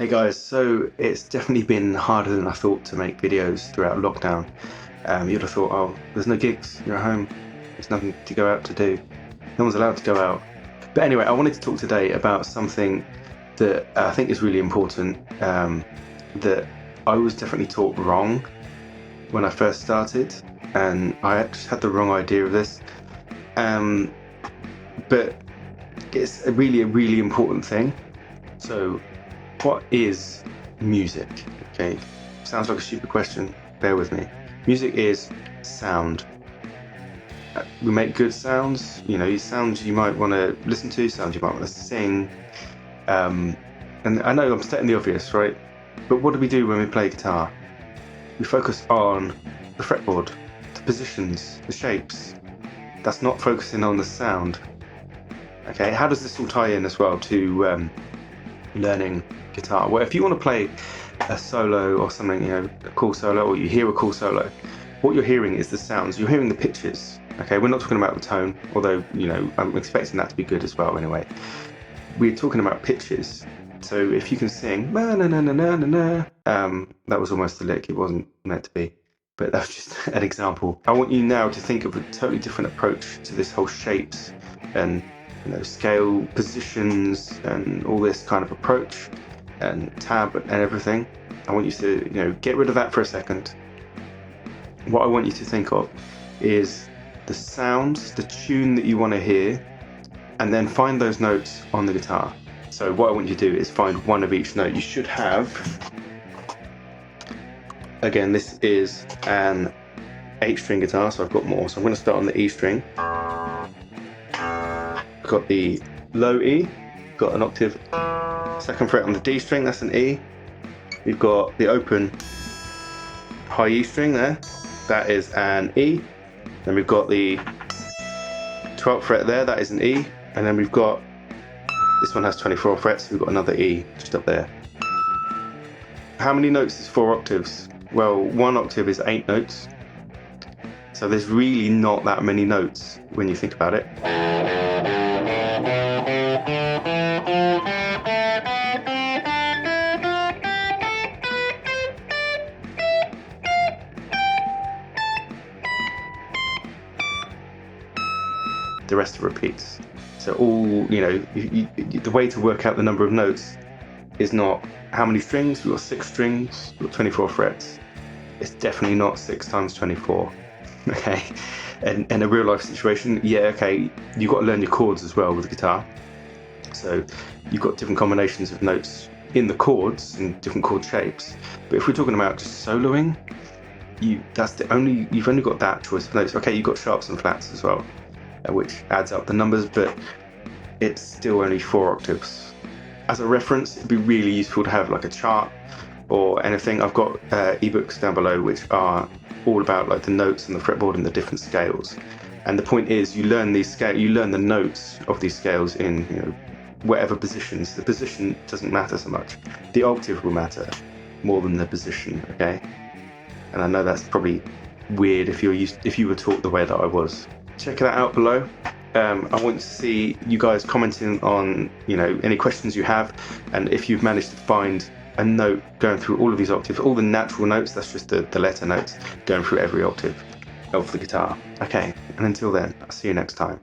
Hey guys, so it's definitely been harder than I thought to make videos throughout lockdown. You'd have thought, oh, there's no gigs, you're at home, there's nothing to go out to do. No one's allowed to go out. But anyway, I wanted to talk today about something that I think is really important, that I was definitely taught wrong when I first started, and I just had the wrong idea of this. But it's a really important thing. So what is music? Okay, sounds like a stupid question, bear with me. Music is sound. We make good sounds, sounds you might want to listen to, sounds you might want to sing. And I know I'm stating the obvious, right? But what do we do when we play guitar? We focus on the fretboard, the positions, the shapes. That's not focusing on the sound. Okay, how does this all tie in as well to learning guitar? Well, if you want to play a solo or something, a cool solo, or you hear a cool solo, what you're hearing is the sounds. You're hearing the pitches. Okay, we're not talking about the tone, although I'm expecting that to be good as well. Anyway, we're talking about pitches. So if you can sing na na na na na na, that was almost the lick. It wasn't meant to be, but that's just an example. I want you now to think of a totally different approach to this whole shapes and scale, positions, and all this kind of approach, and tab and everything. I want you to get rid of that for a second. What I want you to think of is the sounds, the tune that you want to hear, and then find those notes on the guitar. So what I want you to do is find one of each note. You should have, again, this is an 8-string guitar, so I've got more. So I'm going to start on the E string. I've got the low E, got an octave, second fret on the D string, that's an E. We've got the open high E string there, that is an E. Then we've got the 12th fret there, that is an E. And then we've got, this one has 24 frets, so we've got another E just up there. How many notes is 4 octaves? Well, 1 octave is 8 notes. So there's really not that many notes when you think about it. The rest are repeats. So all, the way to work out the number of notes is not how many strings. We've got 6 strings, we've got 24 frets. It's definitely not 6 times 24. Okay, and in a real life situation, okay, you've got to learn your chords as well with the guitar. So you've got different combinations of notes in the chords and different chord shapes. But if we're talking about just soloing, you've only got that choice of notes. Okay, you've got sharps and flats as well, which adds up the numbers, but it's still only 4 octaves. As a reference, it'd be really useful to have like a chart or anything. I've got ebooks down below which are all about like the notes and the fretboard and the different scales. And the point is, you learn the notes of these scales in whatever positions. The position doesn't matter so much. The octave will matter more than the position. Okay, and I know that's probably weird if you were taught the way that I was. Check that out below. I want to see you guys commenting on any questions you have, and if you've managed to find a note going through all of these octaves, all the natural notes, that's just the letter notes going through every octave of the guitar. Okay, and until then, I'll see you next time.